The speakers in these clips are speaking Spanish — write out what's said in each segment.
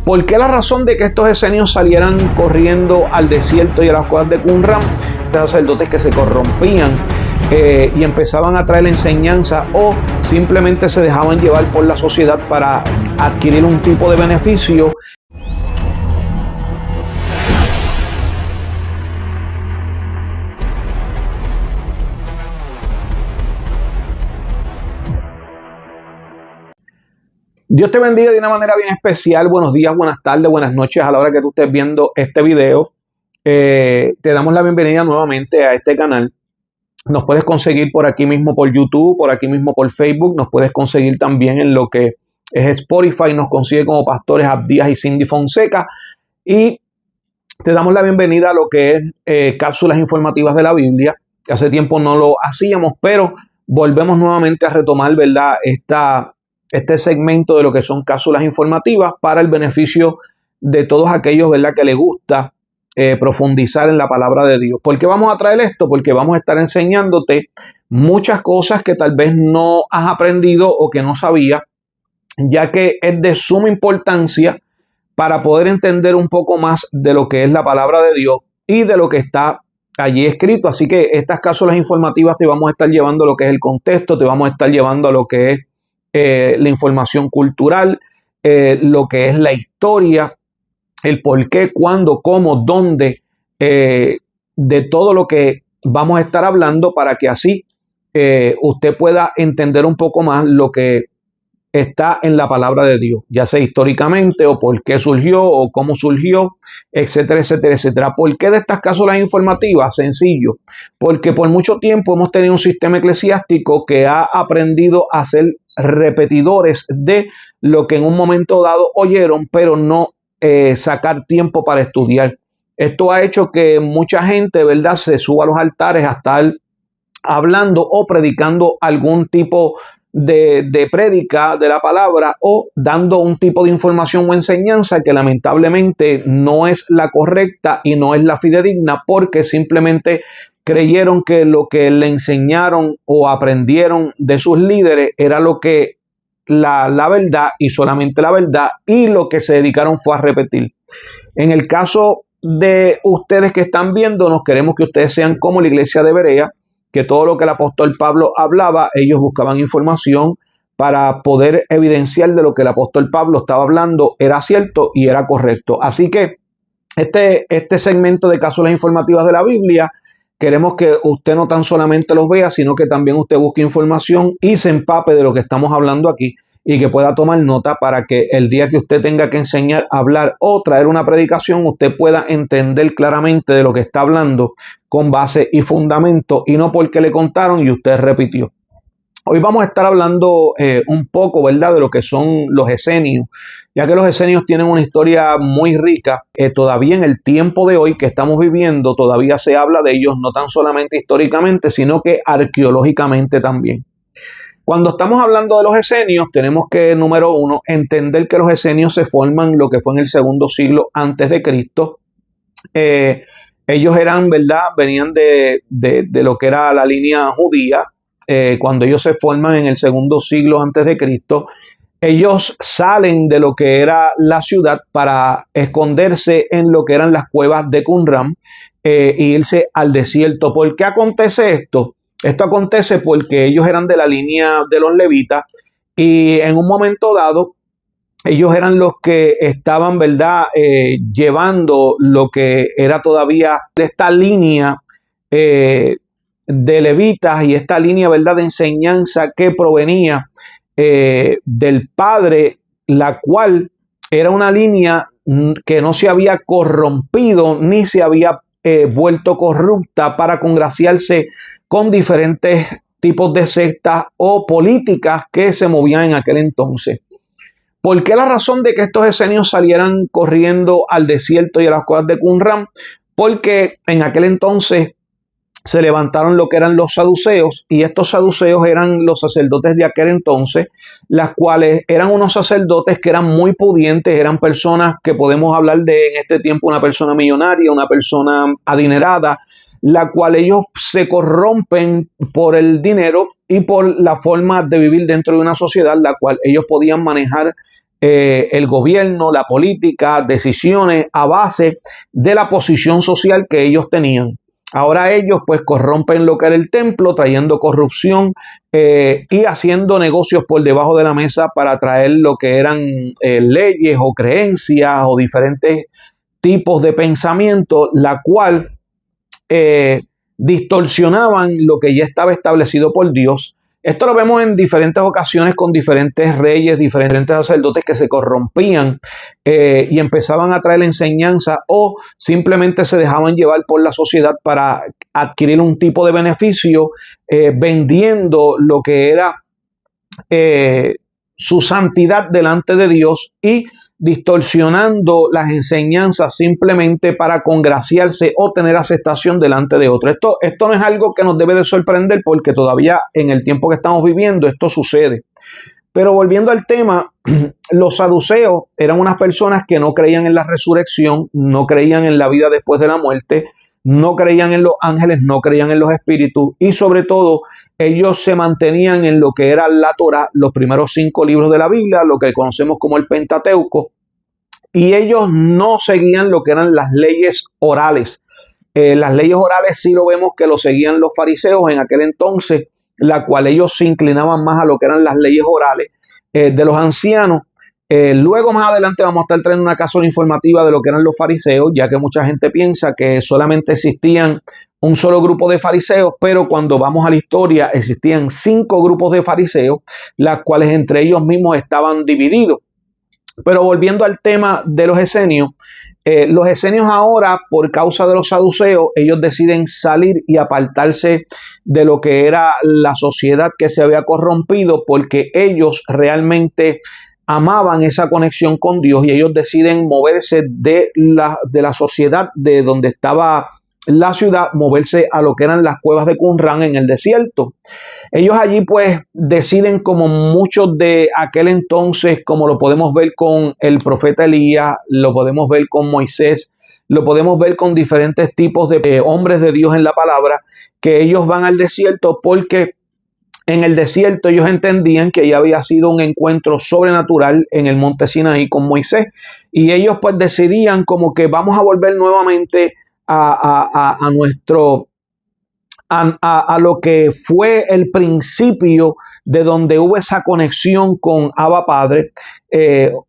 ¿Por qué la razón de que estos esenios salieran corriendo al desierto y a las cuevas de Qumran? Sacerdotes que se corrompían y empezaban a traer enseñanza, o simplemente se dejaban llevar por la sociedad para adquirir un tipo de beneficio. Dios te bendiga de una manera bien especial. Buenos días, buenas tardes, buenas noches a la hora que tú estés viendo este video. Te damos la bienvenida nuevamente a este canal. Nos puedes conseguir por aquí mismo por YouTube, por aquí mismo por Facebook. Nos puedes conseguir también en lo que es Spotify. Nos consigue como Pastores Abdías y Cindy Fonseca. Y te damos la bienvenida a lo que es cápsulas informativas de la Biblia. Que hace tiempo no lo hacíamos, pero volvemos nuevamente a retomar, ¿verdad?, este segmento de lo que son cápsulas informativas para el beneficio de todos aquellos, ¿verdad?, que les gusta profundizar en la palabra de Dios. ¿Por qué vamos a traer esto? Porque vamos a estar enseñándote muchas cosas que tal vez no has aprendido o que no sabías, ya que es de suma importancia para poder entender un poco más de lo que es la palabra de Dios y de lo que está allí escrito. Así que estas cápsulas informativas te vamos a estar llevando a lo que es el contexto, te vamos a estar llevando a lo que es la información cultural, lo que es la historia, el por qué, cuándo, cómo, dónde, de todo lo que vamos a estar hablando, para que así usted pueda entender un poco más lo que está en la palabra de Dios, ya sea históricamente o por qué surgió o cómo surgió, etcétera, etcétera, etcétera. ¿Por qué de estas cápsulas informativas? Sencillo, porque por mucho tiempo hemos tenido un sistema eclesiástico que ha aprendido a ser repetidores de lo que en un momento dado oyeron, pero no sacar tiempo para estudiar. Esto ha hecho que mucha gente, ¿verdad?, se suba a los altares a estar hablando o predicando algún tipo de prédica de la palabra, o dando un tipo de información o enseñanza que lamentablemente no es la correcta y no es la fidedigna, porque simplemente creyeron que lo que le enseñaron o aprendieron de sus líderes era lo que la verdad y solamente la verdad, y lo que se dedicaron fue a repetir. En el caso de ustedes que están viéndonos, queremos que ustedes sean como la iglesia de Berea, que todo lo que el apóstol Pablo hablaba, ellos buscaban información para poder evidenciar de lo que el apóstol Pablo estaba hablando era cierto y era correcto. Así que este segmento de cápsulas informativas de la Biblia, queremos que usted no tan solamente los vea, sino que también usted busque información y se empape de lo que estamos hablando aquí, y que pueda tomar nota para que el día que usted tenga que enseñar, hablar o traer una predicación, usted pueda entender claramente de lo que está hablando con base y fundamento, y no porque le contaron y usted repitió. Hoy vamos a estar hablando un poco, ¿verdad?, de lo que son los esenios, ya que los esenios tienen una historia muy rica. Todavía en el tiempo de hoy que estamos viviendo, todavía se habla de ellos, no tan solamente históricamente, sino que arqueológicamente también. Cuando estamos hablando de los esenios, tenemos que, número uno, entender que los esenios se forman lo que fue en el segundo siglo antes de Cristo. Ellos eran, ¿verdad?, venían de lo que era la línea judía. Cuando ellos se forman en el segundo siglo antes de Cristo, ellos salen de lo que era la ciudad para esconderse en lo que eran las cuevas de Qumran e irse al desierto. ¿Por qué acontece esto? Esto acontece porque ellos eran de la línea de los levitas, y en un momento dado ellos eran los que estaban, ¿verdad?, llevando lo que era todavía esta línea de levitas, y esta línea, ¿verdad?, de enseñanza que provenía del Padre, la cual era una línea que no se había corrompido ni se había vuelto corrupta para congraciarse con diferentes tipos de sectas o políticas que se movían en aquel entonces. ¿Por qué la razón de que estos esenios salieran corriendo al desierto y a las cuevas de Qumran? Porque en aquel entonces se levantaron lo que eran los saduceos, y estos saduceos eran los sacerdotes de aquel entonces, las cuales eran unos sacerdotes que eran muy pudientes, eran personas que podemos hablar de en este tiempo una persona millonaria, una persona adinerada, la cual ellos se corrompen por el dinero y por la forma de vivir dentro de una sociedad, la cual ellos podían manejar el gobierno, la política, decisiones a base de la posición social que ellos tenían. Ahora ellos pues corrompen lo que era el templo, trayendo corrupción y haciendo negocios por debajo de la mesa para traer lo que eran leyes o creencias o diferentes tipos de pensamiento, la cual distorsionaban lo que ya estaba establecido por Dios. Esto lo vemos en diferentes ocasiones con diferentes reyes, diferentes sacerdotes que se corrompían y empezaban a traer enseñanza o simplemente se dejaban llevar por la sociedad para adquirir un tipo de beneficio, vendiendo lo que era su santidad delante de Dios y distorsionando las enseñanzas simplemente para congraciarse o tener aceptación delante de otros. Esto no es algo que nos debe de sorprender porque todavía en el tiempo que estamos viviendo esto sucede. Pero volviendo al tema, los saduceos eran unas personas que no creían en la resurrección, no creían en la vida después de la muerte, no creían en los ángeles, no creían en los espíritus y sobre todo ellos se mantenían en lo que era la Torá, los primeros 5 libros de la Biblia, lo que conocemos como el Pentateuco, y ellos no seguían lo que eran las leyes orales. Las leyes orales sí lo vemos que lo seguían los fariseos en aquel entonces, la cual ellos se inclinaban más a lo que eran las leyes orales de los ancianos. Luego más adelante vamos a estar trayendo una cápsula informativa de lo que eran los fariseos, ya que mucha gente piensa que solamente existían un solo grupo de fariseos, pero cuando vamos a la historia existían 5 grupos de fariseos, las cuales entre ellos mismos estaban divididos. Pero volviendo al tema de los esenios ahora, por causa de los saduceos, ellos deciden salir y apartarse de lo que era la sociedad que se había corrompido, porque ellos realmente amaban esa conexión con Dios y ellos deciden moverse de la sociedad de donde estaba la ciudad, moverse a lo que eran las cuevas de Qumran en el desierto. Ellos allí pues deciden, como muchos de aquel entonces, como lo podemos ver con el profeta Elías, lo podemos ver con Moisés, lo podemos ver con diferentes tipos de hombres de Dios en la palabra, que ellos van al desierto porque en el desierto ellos entendían que ya había sido un encuentro sobrenatural en el monte Sinaí con Moisés y ellos pues decidían como que vamos a volver nuevamente a lo que fue el principio de donde hubo esa conexión con Abba Padre,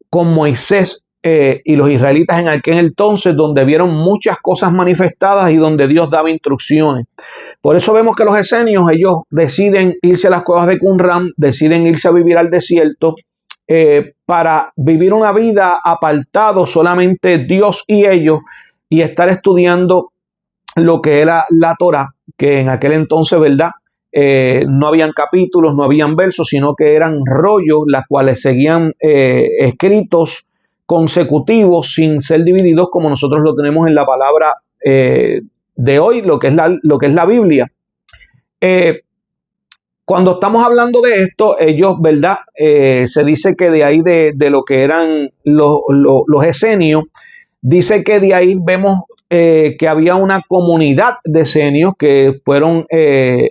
con Moisés y los israelitas en aquel entonces, donde vieron muchas cosas manifestadas y donde Dios daba instrucciones. Por eso vemos que los esenios, ellos deciden irse a las cuevas de Qumran, deciden irse a vivir al desierto para vivir una vida apartado solamente Dios y ellos y estar estudiando lo que era la Torá, que en aquel entonces, ¿verdad? No habían capítulos, no habían versos, sino que eran rollos, las cuales seguían escritos consecutivos sin ser divididos como nosotros lo tenemos en la palabra de hoy, lo que es la Biblia. Cuando estamos hablando de esto, ellos, ¿verdad? Se dice que de ahí de lo que eran los esenios, dice que de ahí vemos que había una comunidad de esenios que fueron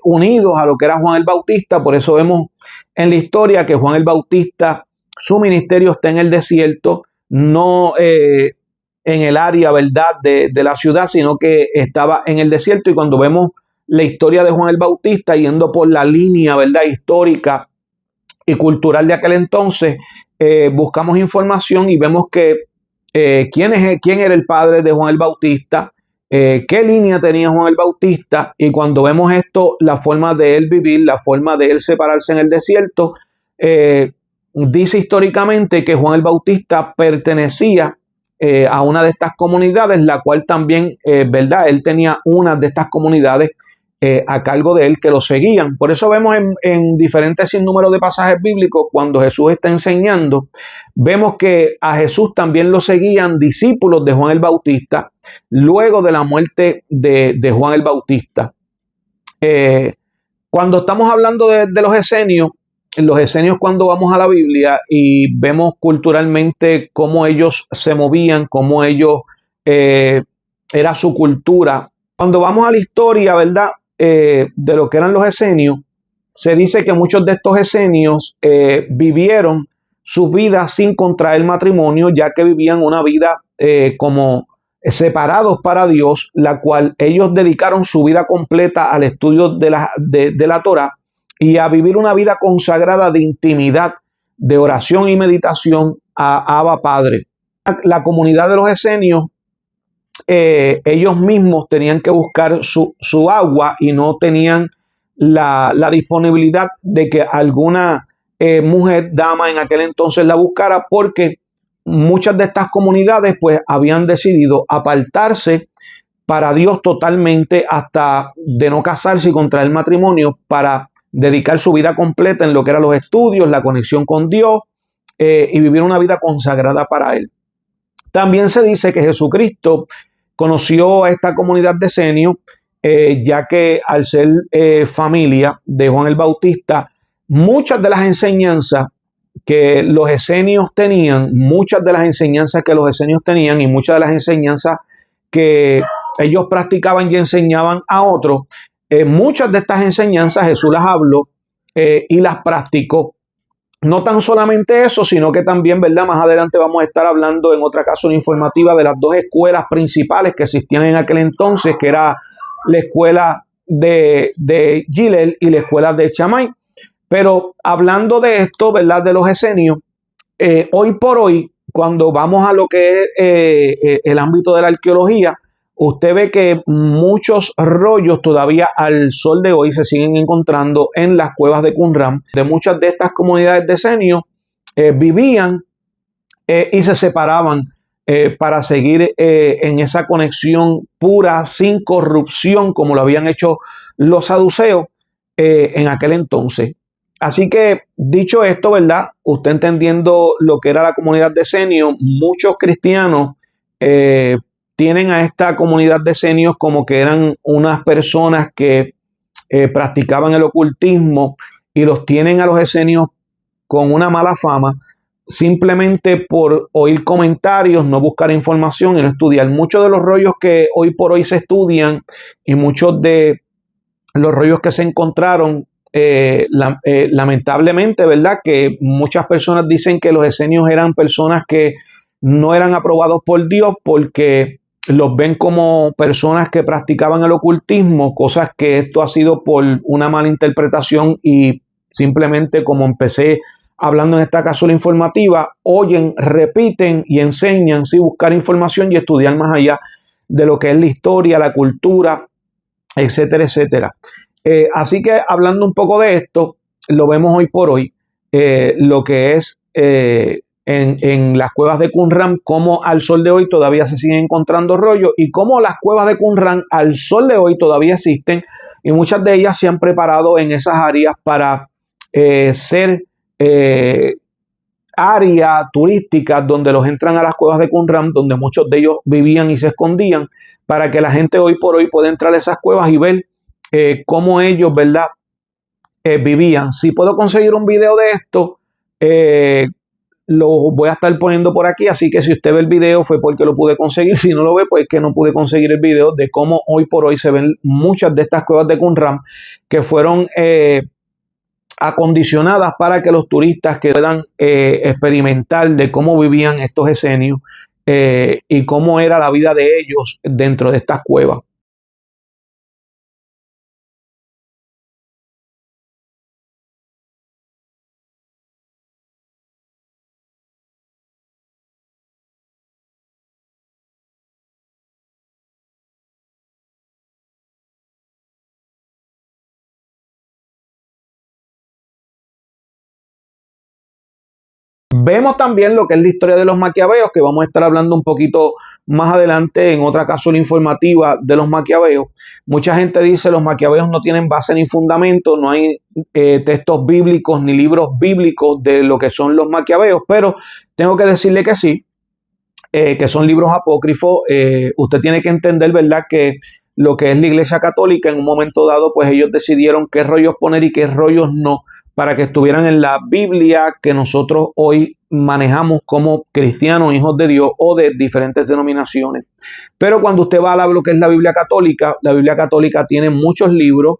unidos a lo que era Juan el Bautista. Por eso vemos en la historia que Juan el Bautista, su ministerio está en el desierto, no en el área, ¿verdad?, de la ciudad, sino que estaba en el desierto. Y cuando vemos la historia de Juan el Bautista yendo por la línea, ¿verdad?, histórica y cultural de aquel entonces, buscamos información y vemos que quién era el padre de Juan el Bautista, qué línea tenía Juan el Bautista, y cuando vemos esto, la forma de él vivir, la forma de él separarse en el desierto, dice históricamente que Juan el Bautista pertenecía a una de estas comunidades, la cual también, ¿verdad? Él tenía una de estas comunidades a cargo de él que lo seguían. Por eso vemos en diferentes sinnúmeros de pasajes bíblicos, cuando Jesús está enseñando, vemos que a Jesús también lo seguían discípulos de Juan el Bautista luego de la muerte de Juan el Bautista. Cuando estamos hablando de los esenios, cuando vamos a la Biblia y vemos culturalmente cómo ellos se movían, cómo ellos era su cultura. Cuando vamos a la historia, ¿verdad?, de lo que eran los esenios, se dice que muchos de estos esenios vivieron sus vidas sin contraer matrimonio, ya que vivían una vida como separados para Dios, la cual ellos dedicaron su vida completa al estudio de la Torá y a vivir una vida consagrada de intimidad, de oración y meditación a Abba Padre. La comunidad de los esenios, ellos mismos tenían que buscar su agua y no tenían la disponibilidad de que alguna mujer, dama en aquel entonces la buscara, porque muchas de estas comunidades pues habían decidido apartarse para Dios totalmente, hasta de no casarse y contraer matrimonio, para dedicar su vida completa en lo que eran los estudios, la conexión con Dios y vivir una vida consagrada para Él. También se dice que Jesucristo conoció a esta comunidad de esenios, ya que al ser familia de Juan el Bautista, muchas de las enseñanzas que los esenios tenían, y muchas de las enseñanzas que ellos practicaban y enseñaban a otros, muchas de estas enseñanzas Jesús las habló y las practicó. No tan solamente eso, sino que también, ¿verdad? Más adelante vamos a estar hablando en otra cápsula informativa de las dos escuelas principales que existían en aquel entonces, que era la escuela de Gilel y la escuela de Shammai. Pero hablando de esto, ¿verdad? De los esenios, hoy por hoy, cuando vamos a lo que es el ámbito de la arqueología, usted ve que muchos rollos todavía al sol de hoy se siguen encontrando en las cuevas de Qumran. De muchas de estas comunidades de esenios vivían y se separaban para seguir en esa conexión pura, sin corrupción, como lo habían hecho los saduceos en aquel entonces. Así que, dicho esto, ¿verdad? Usted entendiendo lo que era la comunidad de esenios, muchos cristianos tienen a esta comunidad de esenios como que eran unas personas que practicaban el ocultismo, y los tienen a los esenios con una mala fama, simplemente por oír comentarios, no buscar información y no estudiar. Muchos de los rollos que hoy por hoy se estudian y muchos de los rollos que se encontraron, lamentablemente, ¿verdad? Que muchas personas dicen que los esenios eran personas que no eran aprobados por Dios porque los ven como personas que practicaban el ocultismo, cosas que esto ha sido por una mala interpretación, y simplemente, como empecé hablando en esta cápsula informativa, oyen, repiten y enseñan sin buscar información y estudiar más allá de lo que es la historia, la cultura, etcétera, etcétera. Así que, hablando un poco de esto, lo vemos hoy por hoy, lo que es en las cuevas de Qumran, como al sol de hoy todavía se siguen encontrando rollos, y como las cuevas de Qumran al sol de hoy todavía existen, y muchas de ellas se han preparado en esas áreas para ser áreas turísticas donde los entran a las cuevas de Qumran, donde muchos de ellos vivían y se escondían, para que la gente hoy por hoy pueda entrar a esas cuevas y ver cómo ellos, ¿verdad? Vivían. Si puedo conseguir un video de esto, lo voy a estar poniendo por aquí, así que si usted ve el video fue porque lo pude conseguir. Si no lo ve, pues que no pude conseguir el video de cómo hoy por hoy se ven muchas de estas cuevas de Qumran, que fueron acondicionadas para que los turistas que puedan experimentar de cómo vivían estos esenios y cómo era la vida de ellos dentro de estas cuevas. Vemos también lo que es la historia de los maquiaveos, que vamos a estar hablando un poquito más adelante en otra cápsula informativa de los maquiaveos. Mucha gente dice los maquiaveos no tienen base ni fundamento, no hay textos bíblicos ni libros bíblicos de lo que son los maquiaveos, pero tengo que decirle que sí, que son libros apócrifos. Usted tiene que entender, ¿verdad?, que lo que es la Iglesia Católica, en un momento dado, pues ellos decidieron qué rollos poner y qué rollos no, para que estuvieran en la Biblia que nosotros hoy manejamos como cristianos, hijos de Dios, o de diferentes denominaciones. Pero cuando usted va a lo que es la Biblia Católica tiene muchos libros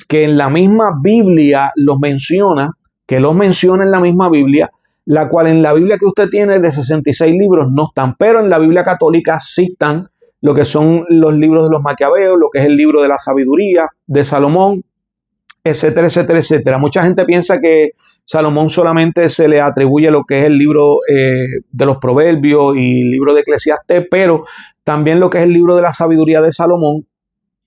que en la misma Biblia los menciona, que los menciona en la misma Biblia, la cual en la Biblia que usted tiene de 66 libros no están, pero en la Biblia católica sí están lo que son los libros de los Maquiaveos, lo que es el libro de la sabiduría de Salomón, etcétera, etcétera, etcétera. Mucha gente piensa que Salomón solamente se le atribuye lo que es el libro de los Proverbios y el libro de Eclesiastés, pero también lo que es el libro de la sabiduría de Salomón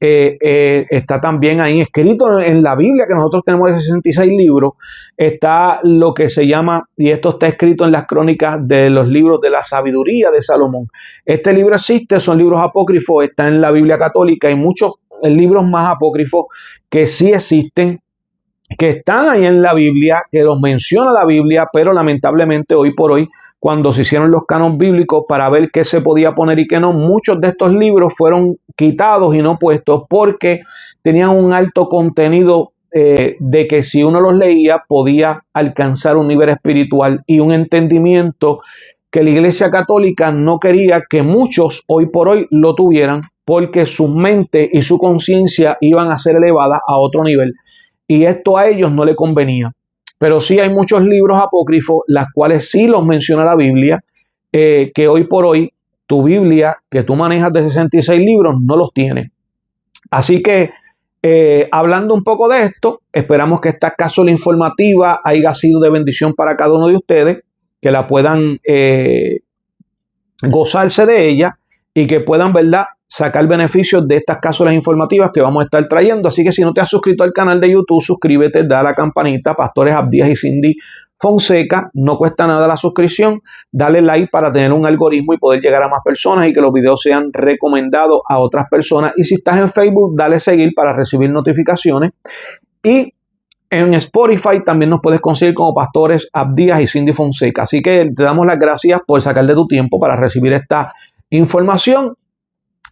está también ahí escrito en la Biblia, que nosotros tenemos de 66 libros. Está lo que se llama, y esto está escrito en las crónicas de los libros de la sabiduría de Salomón. Este libro existe, son libros apócrifos, está en la Biblia católica. Hay muchos libros más apócrifos que sí existen, que están ahí en la Biblia, que los menciona la Biblia, pero lamentablemente hoy por hoy, cuando se hicieron los cánones bíblicos para ver qué se podía poner y qué no, muchos de estos libros fueron quitados y no puestos porque tenían un alto contenido de que si uno los leía podía alcanzar un nivel espiritual y un entendimiento que la Iglesia Católica no quería que muchos hoy por hoy lo tuvieran, porque su mente y su conciencia iban a ser elevadas a otro nivel. Y esto a ellos no le convenía. Pero sí hay muchos libros apócrifos, las cuales sí los menciona la Biblia, que hoy por hoy tu Biblia, que tú manejas de 66 libros, no los tiene. Así que, hablando un poco de esto, esperamos que esta cápsula informativa haya sido de bendición para cada uno de ustedes, que la puedan gozarse de ella y que puedan, ¿verdad?, sacar beneficios de estas cápsulas informativas que vamos a estar trayendo. Así que si no te has suscrito al canal de YouTube, suscríbete, da la campanita, Pastores Abdías y Cindy Fonseca. No cuesta nada la suscripción. Dale like para tener un algoritmo y poder llegar a más personas y que los videos sean recomendados a otras personas. Y si estás en Facebook, dale seguir para recibir notificaciones. Y en Spotify también nos puedes conseguir como Pastores Abdías y Cindy Fonseca. Así que te damos las gracias por sacar de tu tiempo para recibir esta información.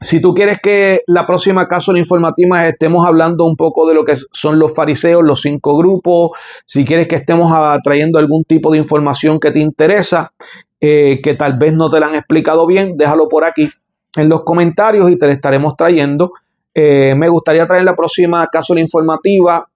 Si tú quieres que la próxima cápsula informativa estemos hablando un poco de lo que son los fariseos, los 5 grupos, si quieres que estemos trayendo algún tipo de información que te interesa, que tal vez no te la han explicado bien, déjalo por aquí en los comentarios y te la estaremos trayendo. Me gustaría traer la próxima cápsula informativa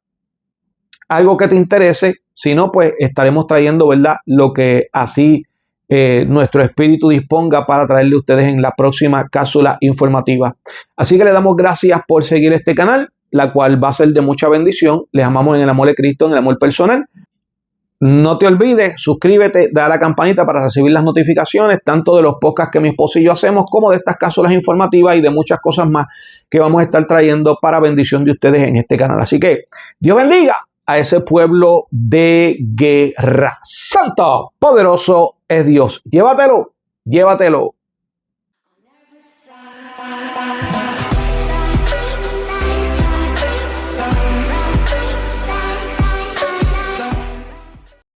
algo que te interese, si no, pues estaremos trayendo, ¿verdad?, lo que así nuestro espíritu disponga para traerle a ustedes en la próxima cápsula informativa. Así que le damos gracias por seguir este canal, la cual va a ser de mucha bendición. Les amamos en el amor de Cristo, en el amor personal. No te olvides, suscríbete, da a la campanita para recibir las notificaciones, tanto de los podcasts que mi esposo y yo hacemos, como de estas cápsulas informativas y de muchas cosas más que vamos a estar trayendo para bendición de ustedes en este canal. Así que Dios bendiga a ese pueblo de guerra. Santo, poderoso es Dios. Llévatelo, llévatelo.